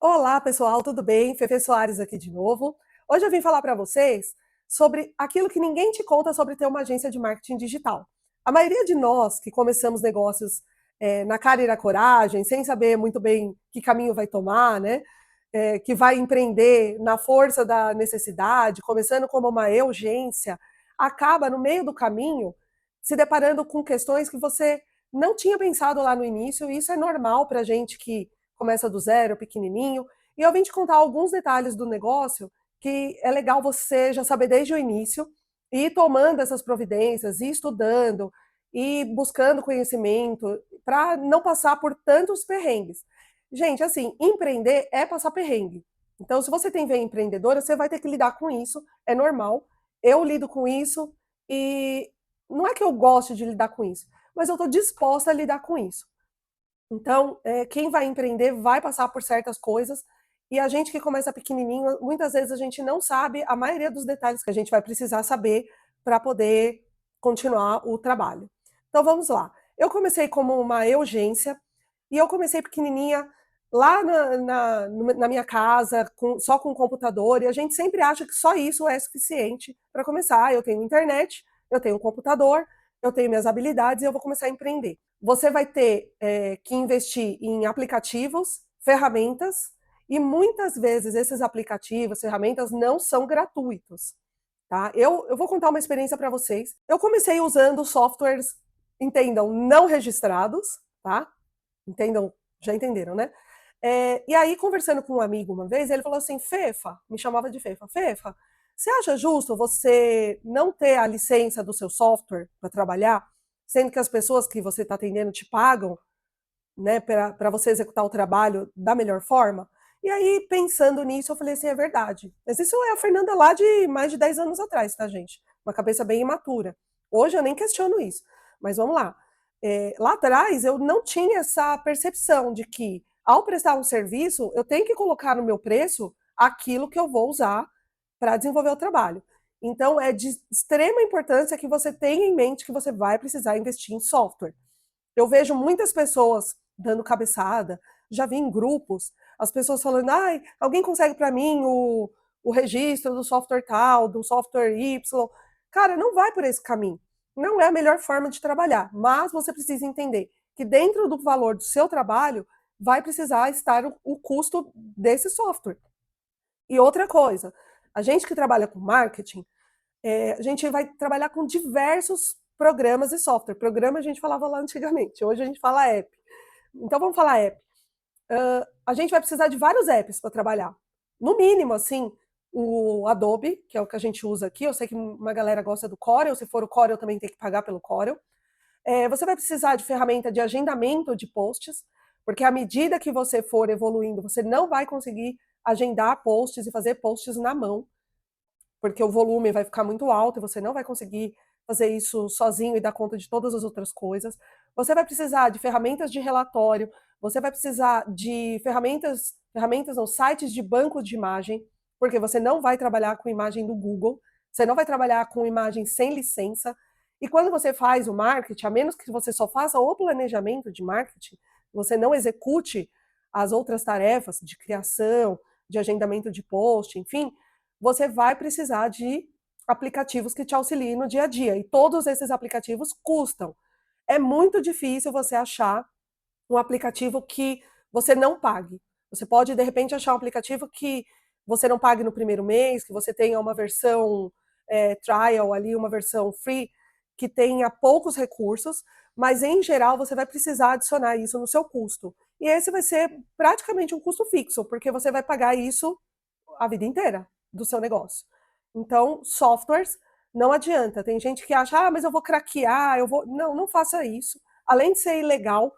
Olá, pessoal, tudo bem? Fefe Soares aqui de novo. Hoje eu vim falar para vocês sobre aquilo que ninguém te conta sobre ter uma agência de marketing digital. A maioria de nós que começamos negócios na cara e na coragem, sem saber muito bem que caminho vai tomar, né? Que vai empreender na força da necessidade, começando como uma urgência, acaba no meio do caminho se deparando com questões que você não tinha pensado lá no início, e isso é normal para gente que começa do zero, pequenininho. E eu vim te contar alguns detalhes do negócio que é legal você já saber desde o início e ir tomando essas providências, e estudando, e buscando conhecimento para não passar por tantos perrengues. Gente, assim, empreender é passar perrengue. Então, se você tem veia empreendedora, você vai ter que lidar com isso, é normal. Eu lido com isso e não é que eu goste de lidar com isso, mas eu estou disposta a lidar com isso. Então, quem vai empreender vai passar por certas coisas, e a gente que começa pequenininho, muitas vezes a gente não sabe a maioria dos detalhes que a gente vai precisar saber para poder continuar o trabalho. Então vamos lá. Eu comecei como uma urgência, e eu comecei pequenininha lá na minha casa, só com o computador, e a gente sempre acha que só isso é suficiente para começar. Eu tenho internet, eu tenho um computador, eu tenho minhas habilidades e eu vou começar a empreender. Você vai ter que investir em aplicativos, ferramentas, e muitas vezes esses aplicativos, ferramentas não são gratuitos. Tá? Eu vou contar uma experiência para vocês. Eu comecei usando softwares, entendam, não registrados, tá? Entendam, já entenderam, né? E aí, conversando com um amigo uma vez, ele falou assim: Fefa, me chamava de Fefa, Fefa, você acha justo você não ter a licença do seu software para trabalhar, sendo que as pessoas que você está atendendo te pagam, né, para você executar o trabalho da melhor forma? E aí, pensando nisso, eu falei assim: é verdade. Mas isso é a Fernanda lá de mais de 10 anos atrás, tá, gente? Uma cabeça bem imatura. Hoje eu nem questiono isso. Mas vamos lá. Lá atrás, eu não tinha essa percepção de que, ao prestar um serviço, eu tenho que colocar no meu preço aquilo que eu vou usar para desenvolver o trabalho. Então, é de extrema importância que você tenha em mente que você vai precisar investir em software. Eu vejo muitas pessoas dando cabeçada, já vi em grupos, as pessoas falando: ai, alguém consegue para mim o registro do software tal, do software Y. Cara, não vai por esse caminho. Não é a melhor forma de trabalhar, mas você precisa entender que dentro do valor do seu trabalho vai precisar estar o custo desse software. E outra coisa, a gente que trabalha com marketing, a gente vai trabalhar com diversos programas e software. Programa a gente falava lá antigamente, hoje a gente fala app. Então vamos falar app. A gente vai precisar de vários apps para trabalhar. No mínimo, assim, o Adobe, que é o que a gente usa aqui. Eu sei que uma galera gosta do Corel. Se for o Corel, também tem que pagar pelo Corel. Você vai precisar de ferramenta de agendamento de posts, porque à medida que você for evoluindo, você não vai conseguir agendar posts e fazer posts na mão, porque o volume vai ficar muito alto e você não vai conseguir fazer isso sozinho e dar conta de todas as outras coisas. Você vai precisar de ferramentas de relatório, você vai precisar de ferramentas ou sites de banco de imagem, porque você não vai trabalhar com imagem do Google, você não vai trabalhar com imagem sem licença. E quando você faz o marketing, a menos que você só faça o planejamento de marketing, você não execute as outras tarefas de criação, de agendamento de post, enfim, você vai precisar de aplicativos que te auxiliem no dia a dia. E todos esses aplicativos custam. É muito difícil você achar um aplicativo que você não pague. Você pode, de repente, achar um aplicativo que você não pague no primeiro mês, que você tenha uma versão trial ali, uma versão free, que tenha poucos recursos, mas em geral você vai precisar adicionar isso no seu custo. E esse vai ser praticamente um custo fixo, porque você vai pagar isso a vida inteira do seu negócio. Então, softwares, não adianta. Tem gente que acha, mas eu vou craquear, eu vou. Não, não faça isso. Além de ser ilegal,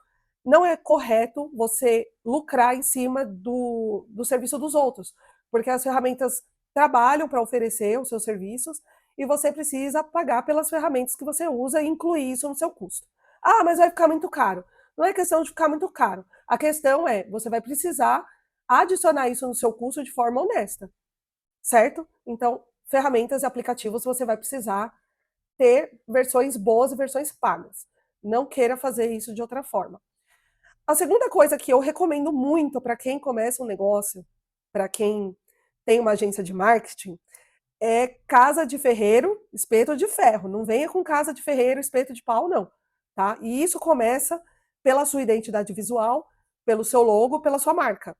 não é correto você lucrar em cima do serviço dos outros, porque as ferramentas trabalham para oferecer os seus serviços e você precisa pagar pelas ferramentas que você usa e incluir isso no seu custo. Ah, mas vai ficar muito caro. Não é questão de ficar muito caro. A questão é, você vai precisar adicionar isso no seu custo de forma honesta, certo? Então, ferramentas e aplicativos você vai precisar ter versões boas e versões pagas. Não queira fazer isso de outra forma. A segunda coisa que eu recomendo muito para quem começa um negócio, para quem tem uma agência de marketing, é casa de ferreiro, espeto de ferro. Não venha com casa de ferreiro, espeto de pau, não. Tá? E isso começa pela sua identidade visual, pelo seu logo, pela sua marca.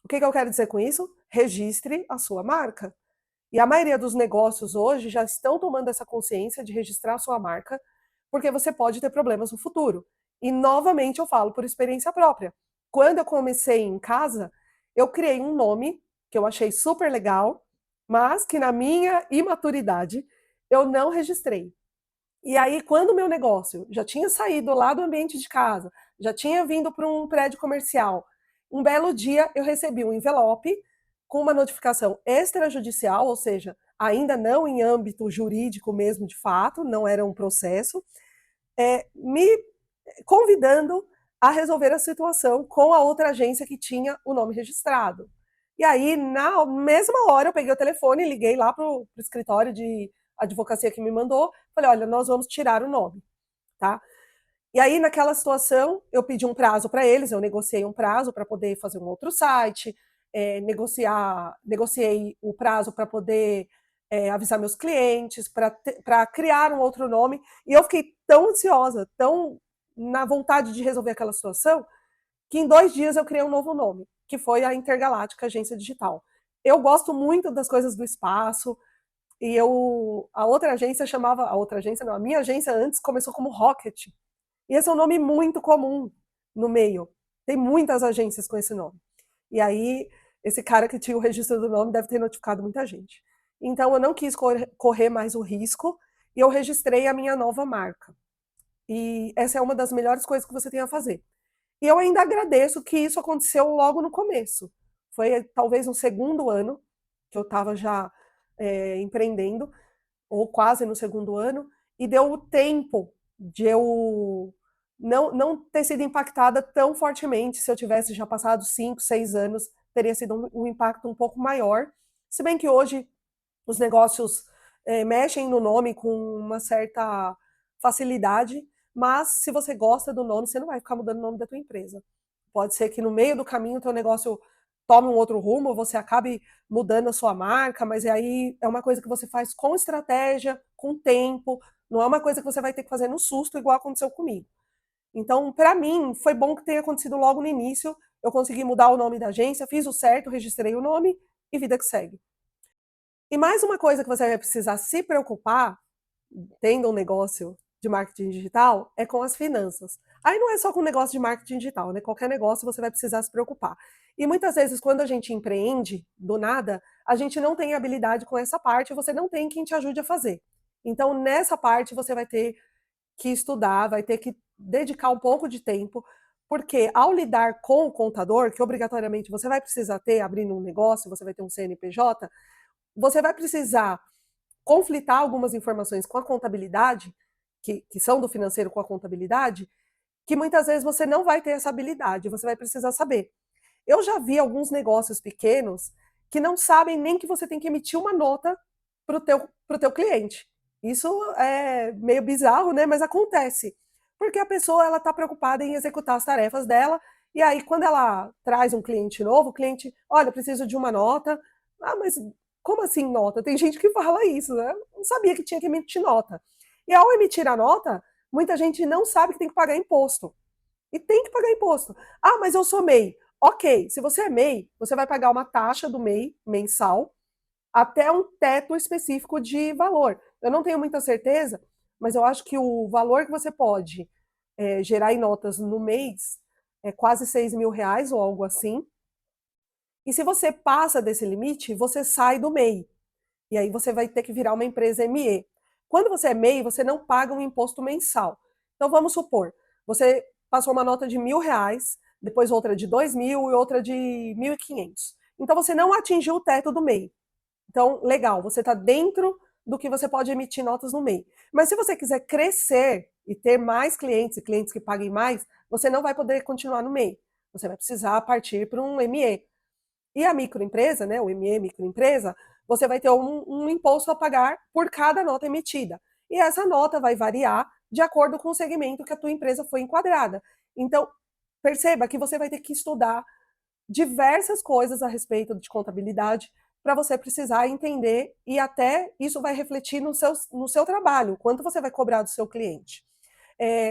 O que eu quero dizer com isso? Registre a sua marca. E a maioria dos negócios hoje já estão tomando essa consciência de registrar a sua marca, porque você pode ter problemas no futuro. E novamente eu falo por experiência própria. Quando eu comecei em casa, eu criei um nome que eu achei super legal, mas que na minha imaturidade eu não registrei. E aí, quando o meu negócio já tinha saído lá do ambiente de casa, já tinha vindo para um prédio comercial, um belo dia eu recebi um envelope com uma notificação extrajudicial, ou seja, ainda não em âmbito jurídico mesmo de fato, não era um processo, me convidando a resolver a situação com a outra agência que tinha o nome registrado. E aí, na mesma hora, eu peguei o telefone e liguei lá para o escritório de advocacia que me mandou, falei, olha, nós vamos tirar o nome, tá? E aí, naquela situação, eu pedi um prazo para eles, eu negociei um prazo para poder fazer um outro site, negociei o prazo para poder avisar meus clientes, para criar um outro nome, e eu fiquei tão ansiosa, tão na vontade de resolver aquela situação, que em 2 dias eu criei um novo nome, que foi a Intergaláctica Agência Digital. Eu gosto muito das coisas do espaço, e a outra agência chamava, a outra agência não, a minha agência antes começou como Rocket, e esse é um nome muito comum no meio. Tem muitas agências com esse nome. E aí, esse cara que tinha o registro do nome deve ter notificado muita gente. Então, eu não quis correr mais o risco e eu registrei a minha nova marca. E essa é uma das melhores coisas que você tem a fazer. E eu ainda agradeço que isso aconteceu logo no começo. Foi talvez no segundo ano que eu estava já empreendendo, ou quase no segundo ano, e deu o tempo de eu não ter sido impactada tão fortemente. Se eu tivesse já passado 5, 6 anos, teria sido um impacto um pouco maior. Se bem que hoje os negócios mexem no nome com uma certa facilidade, mas se você gosta do nome, você não vai ficar mudando o nome da tua empresa. Pode ser que no meio do caminho o teu negócio tome um outro rumo, você acabe mudando a sua marca, mas aí é uma coisa que você faz com estratégia, com tempo, não é uma coisa que você vai ter que fazer no susto, igual aconteceu comigo. Então, para mim, foi bom que tenha acontecido logo no início, eu consegui mudar o nome da agência, fiz o certo, registrei o nome e vida que segue. E mais uma coisa que você vai precisar se preocupar, tendo um negócio de marketing digital, é com as finanças. Aí não é só com o negócio de marketing digital, né? Qualquer negócio você vai precisar se preocupar. E muitas vezes, quando a gente empreende do nada, a gente não tem habilidade com essa parte, você não tem quem te ajude a fazer. Então, nessa parte, você vai ter que estudar, vai ter que dedicar um pouco de tempo, porque ao lidar com o contador, que obrigatoriamente você vai precisar ter, abrindo um negócio, você vai ter um CNPJ, você vai precisar conflitar algumas informações com a contabilidade, que são do financeiro com a contabilidade, que muitas vezes você não vai ter essa habilidade, você vai precisar saber. Eu já vi alguns negócios pequenos que não sabem nem que você tem que emitir uma nota para o teu cliente. Isso é meio bizarro, né? Mas acontece. Porque a pessoa ela está preocupada em executar as tarefas dela, e aí, quando ela traz um cliente novo, o cliente, olha, preciso de uma nota. Ah, mas como assim nota? Tem gente que fala isso, né? Não sabia que tinha que emitir nota. E ao emitir a nota, muita gente não sabe que tem que pagar imposto. E tem que pagar imposto. Ah, mas eu sou MEI. Ok, se você é MEI, você vai pagar uma taxa do MEI mensal até um teto específico de valor. Eu não tenho muita certeza, mas eu acho que o valor que você pode gerar em notas no mês é quase R$ 6.000 ou algo assim. E se você passa desse limite, você sai do MEI. E aí você vai ter que virar uma empresa ME. Quando você é MEI, você não paga um imposto mensal. Então vamos supor, você passou uma nota de R$ 1.000, depois outra de 2.000 e outra de 1.500. Então você não atingiu o teto do MEI. Então, legal, você está dentro do que você pode emitir notas no MEI. Mas se você quiser crescer e ter mais clientes e clientes que paguem mais, você não vai poder continuar no MEI. Você vai precisar partir para um ME. E a microempresa, né, o ME microempresa, você vai ter um imposto a pagar por cada nota emitida. E essa nota vai variar de acordo com o segmento que a tua empresa foi enquadrada. Então, perceba que você vai ter que estudar diversas coisas a respeito de contabilidade para você precisar entender e até isso vai refletir no seu trabalho, quanto você vai cobrar do seu cliente.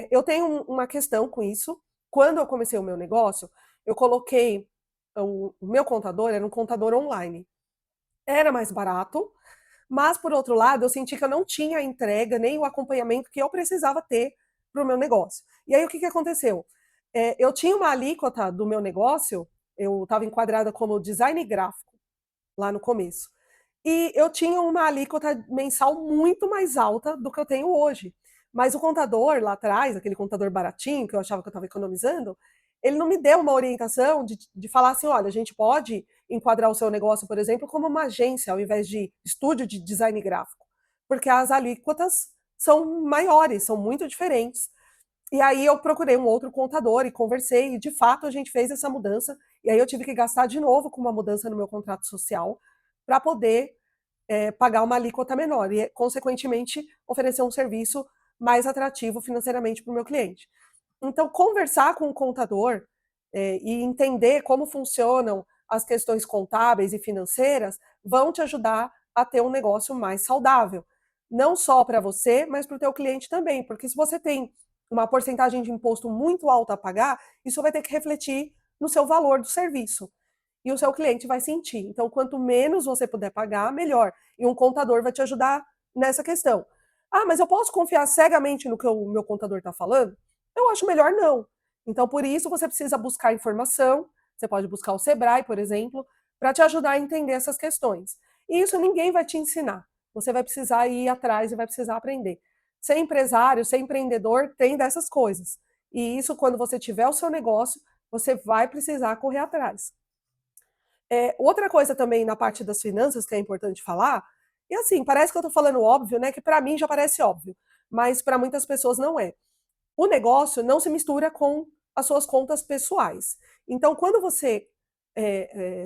Eu tenho uma questão com isso. Quando eu comecei o meu negócio, eu coloquei o meu contador, era um contador online. Era mais barato, mas por outro lado, eu senti que eu não tinha a entrega nem o acompanhamento que eu precisava ter para o meu negócio. E aí o que, que aconteceu? Eu tinha uma alíquota do meu negócio, eu estava enquadrada como design gráfico lá no começo. E eu tinha uma alíquota mensal muito mais alta do que eu tenho hoje. Mas o contador lá atrás, aquele contador baratinho, que eu achava que eu estava economizando, ele não me deu uma orientação de falar assim: olha, a gente pode enquadrar o seu negócio, por exemplo, como uma agência, ao invés de estúdio de design gráfico. Porque as alíquotas são maiores, são muito diferentes. E aí eu procurei um outro contador e conversei, e de fato a gente fez essa mudança. E aí eu tive que gastar de novo com uma mudança no meu contrato social para poder pagar uma alíquota menor e, consequentemente, oferecer um serviço mais atrativo financeiramente para o meu cliente. Então, conversar com o contador e entender como funcionam as questões contábeis e financeiras vão te ajudar a ter um negócio mais saudável. Não só para você, mas para o teu cliente também. Porque se você tem uma porcentagem de imposto muito alta a pagar, isso vai ter que refletir no seu valor do serviço. E o seu cliente vai sentir. Então, quanto menos você puder pagar, melhor. E um contador vai te ajudar nessa questão. Ah, mas eu posso confiar cegamente no que o meu contador está falando? Eu acho melhor não. Então, por isso, você precisa buscar informação. Você pode buscar o Sebrae, por exemplo, para te ajudar a entender essas questões. E isso ninguém vai te ensinar. Você vai precisar ir atrás e vai precisar aprender. Ser empresário, ser empreendedor, tem dessas coisas. E isso, quando você tiver o seu negócio, você vai precisar correr atrás. Outra coisa também na parte das finanças que é importante falar, e assim, parece que eu estou falando óbvio, né? Que para mim já parece óbvio, mas para muitas pessoas não é. O negócio não se mistura com as suas contas pessoais. Então, quando você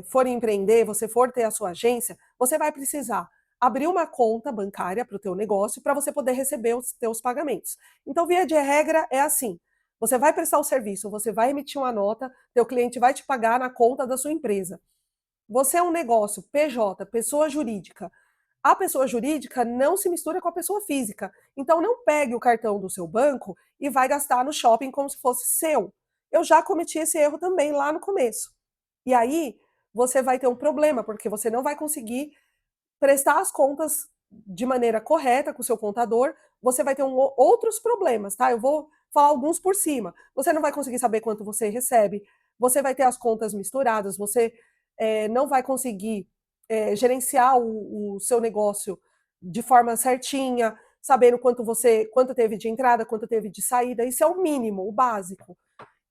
for empreender, você for ter a sua agência, você vai precisar abrir uma conta bancária para o teu negócio para você poder receber os teus pagamentos. Então, via de regra, é assim. Você vai prestar o serviço, você vai emitir uma nota, teu cliente vai te pagar na conta da sua empresa. Você é um negócio, PJ, pessoa jurídica. A pessoa jurídica não se mistura com a pessoa física. Então não pegue o cartão do seu banco e vai gastar no shopping como se fosse seu. Eu já cometi esse erro também lá no começo. E aí você vai ter um problema, porque você não vai conseguir prestar as contas de maneira correta com o seu contador, você vai ter outros problemas, tá? Eu vou falar alguns por cima. Você não vai conseguir saber quanto você recebe, você vai ter as contas misturadas, você não vai conseguir gerenciar o seu negócio de forma certinha, sabendo quanto teve de entrada, quanto teve de saída. Isso é o mínimo, o básico.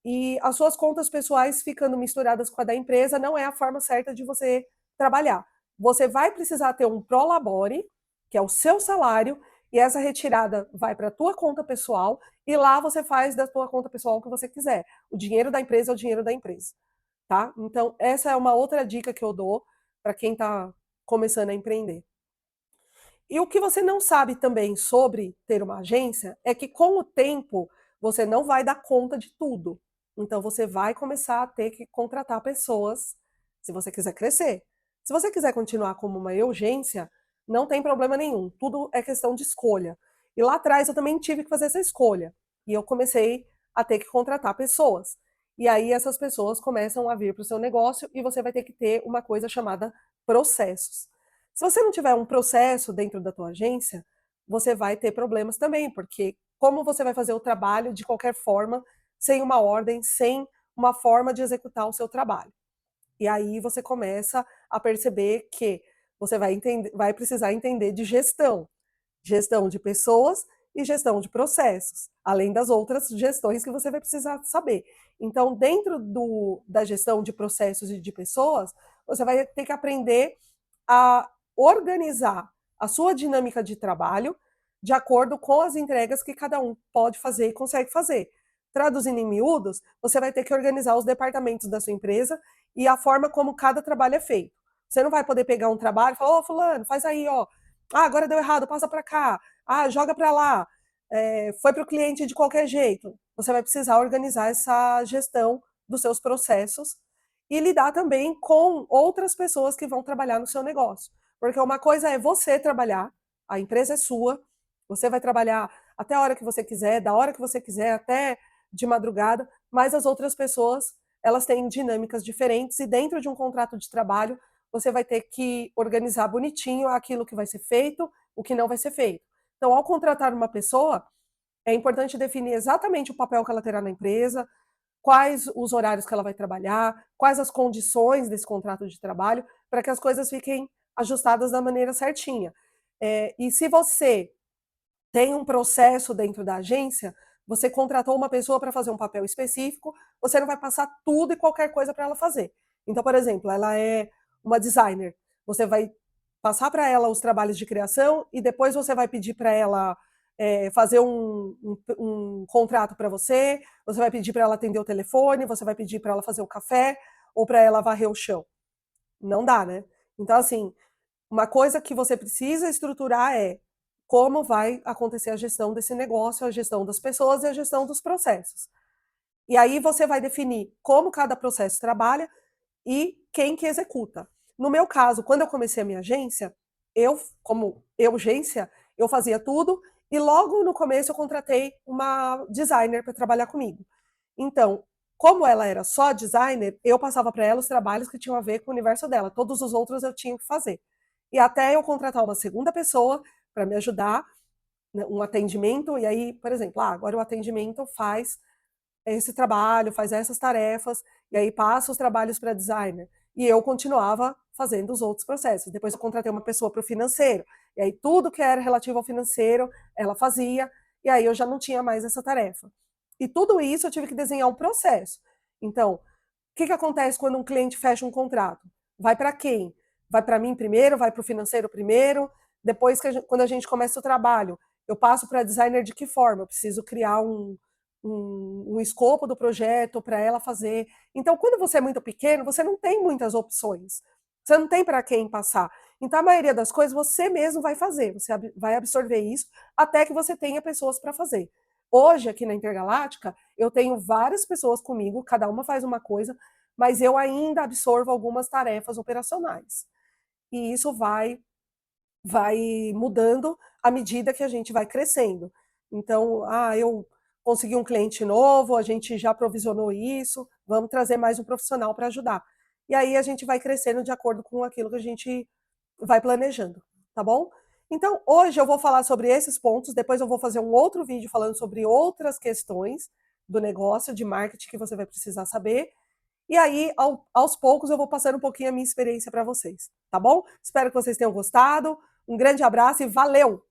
E as suas contas pessoais ficando misturadas com a da empresa não é a forma certa de você trabalhar. Você vai precisar ter um prolabore, que é o seu salário, e essa retirada vai para a tua conta pessoal, e lá você faz da tua conta pessoal o que você quiser. O dinheiro da empresa é o dinheiro da empresa, tá? Então, essa é uma outra dica que eu dou para quem está começando a empreender. E o que você não sabe também sobre ter uma agência é que com o tempo você não vai dar conta de tudo. Então você vai começar a ter que contratar pessoas se você quiser crescer. Se você quiser continuar como uma urgência, não tem problema nenhum. Tudo é questão de escolha. E lá atrás eu também tive que fazer essa escolha. E eu comecei a ter que contratar pessoas. E aí essas pessoas começam a vir para o seu negócio e você vai ter que ter uma coisa chamada processos. Se você não tiver um processo dentro da tua agência, você vai ter problemas também, porque como você vai fazer o trabalho de qualquer forma, sem uma ordem, sem uma forma de executar o seu trabalho. E aí você começa a perceber que você vai precisar entender de gestão de pessoas e gestão de processos, além das outras gestões que você vai precisar saber. Então, dentro da gestão de processos e de pessoas, você vai ter que aprender a organizar a sua dinâmica de trabalho de acordo com as entregas que cada um pode fazer e consegue fazer. Traduzindo em miúdos, você vai ter que organizar os departamentos da sua empresa e a forma como cada trabalho é feito. Você não vai poder pegar um trabalho e falar: ô, fulano, faz aí, ó. Ah, agora deu errado, passa para cá. Ah, joga para lá. Foi para o cliente de qualquer jeito. você vai precisar organizar essa gestão dos seus processos e lidar também com outras pessoas que vão trabalhar no seu negócio. Porque uma coisa é você trabalhar, a empresa é sua, você vai trabalhar até a hora que você quiser, da hora que você quiser, até de madrugada, mas as outras pessoas, elas têm dinâmicas diferentes e dentro de um contrato de trabalho, você vai ter que organizar bonitinho aquilo que vai ser feito, o que não vai ser feito. Então, ao contratar uma pessoa, é importante definir exatamente o papel que ela terá na empresa, quais os horários que ela vai trabalhar, quais as condições desse contrato de trabalho, para que as coisas fiquem ajustadas da maneira certinha. E se você tem um processo dentro da agência, você contratou uma pessoa para fazer um papel específico, você não vai passar tudo e qualquer coisa para ela fazer. Então, por exemplo, ela é uma designer, você vai passar para ela os trabalhos de criação e depois você vai pedir para ela fazer um contrato para você vai pedir para ela atender o telefone, você vai pedir para ela fazer o café ou para ela varrer o chão. Não dá, né? Então, assim, uma coisa que você precisa estruturar é como vai acontecer a gestão desse negócio, a gestão das pessoas e a gestão dos processos. E aí você vai definir como cada processo trabalha e quem que executa. No meu caso, quando eu comecei a minha agência, como agência, eu fazia tudo e logo no começo eu contratei uma designer para trabalhar comigo. Então, como ela era só designer, eu passava para ela os trabalhos que tinham a ver com o universo dela. Todos os outros eu tinha que fazer. E até eu contratar uma segunda pessoa para me ajudar, né, um atendimento, e aí, por exemplo, agora o atendimento faz esse trabalho, faz essas tarefas, e aí passa os trabalhos para designer. E eu continuava fazendo os outros processos. Depois eu contratei uma pessoa para o financeiro, e aí tudo que era relativo ao financeiro, ela fazia, e aí eu já não tinha mais essa tarefa. E tudo isso eu tive que desenhar um processo. Então, o que, que acontece quando um cliente fecha um contrato? Vai para quem? Vai para mim primeiro? Vai para o financeiro primeiro? Depois, quando a gente começa o trabalho, eu passo para designer de que forma? Eu preciso criar um escopo do projeto para ela fazer. Então, quando você é muito pequeno, você não tem muitas opções. Você não tem para quem passar. Então, a maioria das coisas você mesmo vai fazer, você vai absorver isso até que você tenha pessoas para fazer. Hoje, aqui na Intergaláctica, eu tenho várias pessoas comigo, cada uma faz uma coisa, mas eu ainda absorvo algumas tarefas operacionais. E isso vai mudando à medida que a gente vai crescendo. Então, eu consegui um cliente novo, a gente já provisionou isso, vamos trazer mais um profissional para ajudar. E aí a gente vai crescendo de acordo com aquilo que a gente vai planejando, tá bom? Então, hoje eu vou falar sobre esses pontos, depois eu vou fazer um outro vídeo falando sobre outras questões do negócio, de marketing que você vai precisar saber. E aí, aos poucos, eu vou passando um pouquinho a minha experiência para vocês, tá bom? Espero que vocês tenham gostado. Um grande abraço e valeu!